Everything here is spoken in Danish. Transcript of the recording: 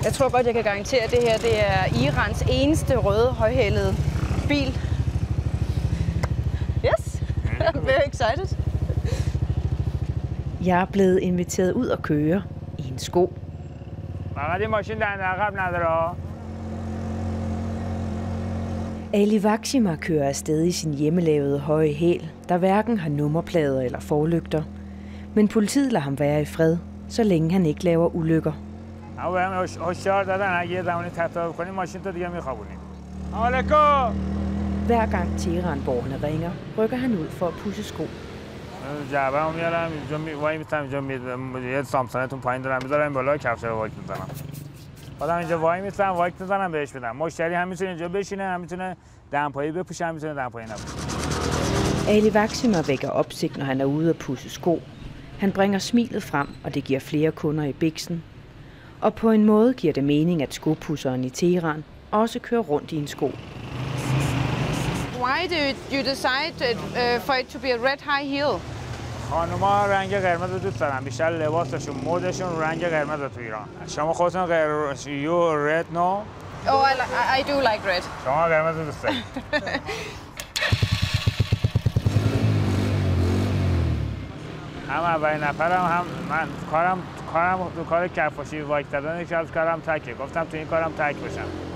Jeg tror godt, jeg kan garantere, at det her det er Irans eneste røde højhælede bil. Yes, I'm very excited. Jeg er blevet inviteret ud at køre i en sko. Ali Vakshima kører afsted i sin hjemmelavede høje hæl, der hverken har nummerplader eller forlygter. Men politiet lader ham være i fred, så længe han ikke laver ulykker. Hver gang Teheranborgerne ringer, rykker han ud for at pudse sko. آدم اینجا وای میستم وایت میزنم بهش میدم مشتری هم میتونه اینجا بشینه هم میتونه دمپایی بپوشه هم میتونه دمپایی نپوشه. Ali Vakshima vækker opsigt, når han er ude at pudse sko. Han bringer smilet frem, og det giver flere kunder i biksen. Og på en måde giver det mening, at skopudseren i Teheran også kører rundt i en sko. Why did you decide for it to be a red high heel? خانوما رنگ قرمز رو دوست دارن بیشتر لباسشون مدشون رنگ قرمز تو ایران شما خودتون you red no Oh, I do like red. شما قرمز رو دوست دارید هم اولین نفرم هم من کارم تو کار کفاشی وایت دادن یکی از کارم تکه گفتم تو این کارم تک باشم